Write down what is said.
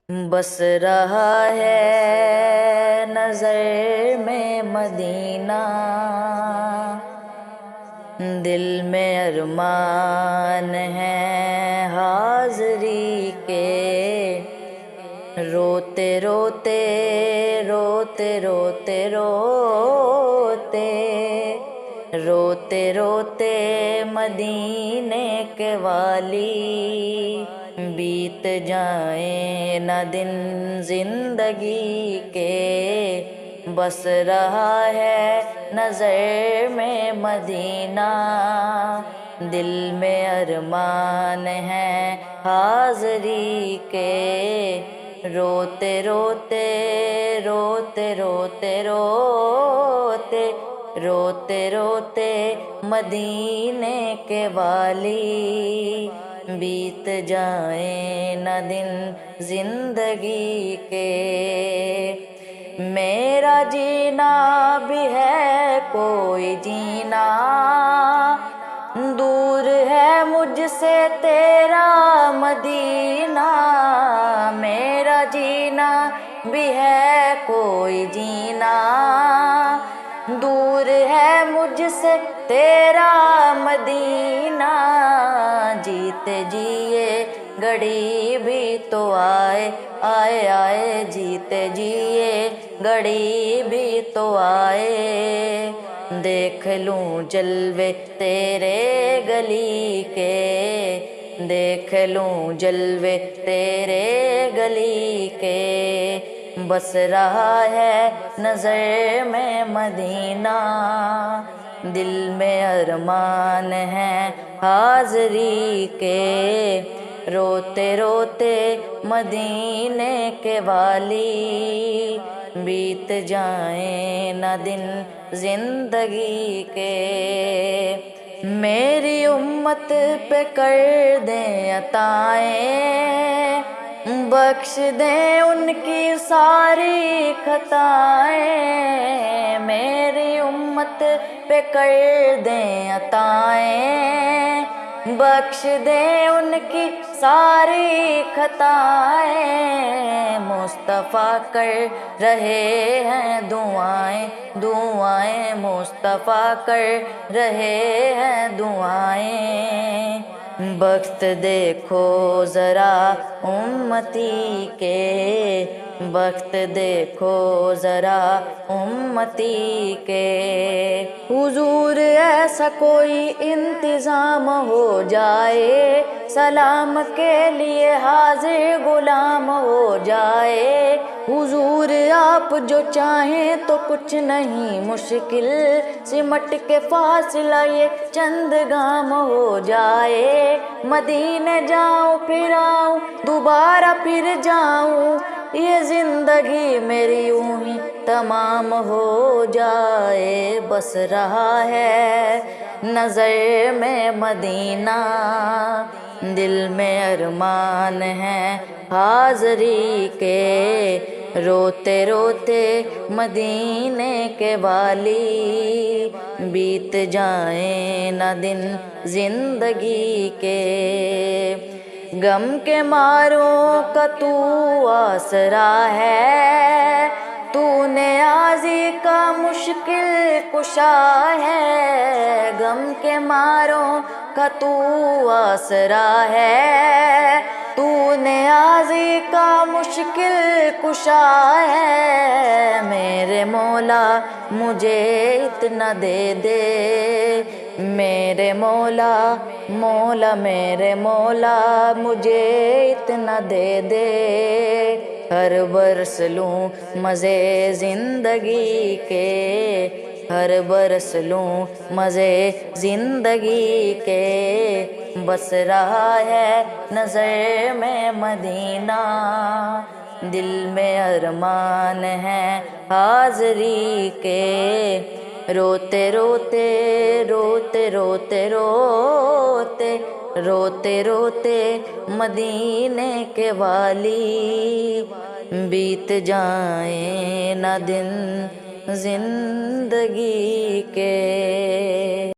بس رہا ہے نظر میں مدینہ، دل میں ارمان ہے حاضری کے، روتے روتے روتے روتے روتے روتے روتے مدینے کے والی، بیت جائیں نہ دن زندگی کے، بس رہا ہے نظر میں مدینہ، دل میں ارمان ہے حاضری کے، روتے روتے روتے روتے روتے روتے روتے مدینے کے والی، بیت جائیں نہ دن زندگی کے، میرا جینا بھی ہے کوئی جینا، دور ہے مجھ سے تیرا مدینہ، میرا جینا بھی ہے کوئی جینا، دور ہے مجھ سے تیرا مدینہ، جیتے جیے گھڑی بھی تو آئے آئے آئے، جیتے جیے گھڑی بھی تو آئے، دیکھ لوں جلوے تیرے گلی کے، دیکھ لوں جلوے تیرے گلی کے، بس رہا ہے نظر میں مدینہ، دل میں ارمان ہے حاضری کے، روتے روتے مدینے کے والی، بیت جائیں نہ دن زندگی کے، میری امت پہ کر دیں عطائیں، بخش دیں ان کی ساری خطائیں، میری امت پہ کر دیں عطائیں، بخش دیں ان کی ساری خطائیں، مصطفیٰ کر رہے ہیں دعائیں دعائیں، مصطفیٰ کر رہے ہیں دعائیں، بخت دیکھو ذرا امتی کے، بخت دیکھو ذرا امتی کے، حضور ایسا کوئی انتظام ہو جائے، سلام کے لیے حاضر غلام ہو جائے، حضور آپ جو چاہیں تو کچھ نہیں مشکل، سمٹ کے فاصلہ یہ چند گام ہو جائے، مدینے جاؤں پھر آؤں دوبارہ پھر جاؤں، یہ زندگی میری یوں ہی تمام ہو جائے، بس رہا ہے نظر میں مدینہ، دل میں ارمان ہے حاضری کے، روتے روتے مدینے کے والی، بیت جائیں نہ دن زندگی کے، غم کے ماروں کا تو آسرا ہے، تو نیازی کا مشکل کشا ہے، غم کے ماروں کا تو آسرا ہے، تو نیازی کا مشکل کشا ہے، میرے مولا مجھے اتنا دے دے، میرے مولا مولا میرے مولا مجھے اتنا دے دے، ہر برس لوں مزے زندگی کے، ہر برس لوں مزے زندگی کے، بس رہا ہے نظر میں مدینہ، دل میں ارمان ہے حاضری کے، روتے روتے روتے روتے روتے روتے روتے مدینے کے والی، بیت جائیں نہ دن زندگی کے۔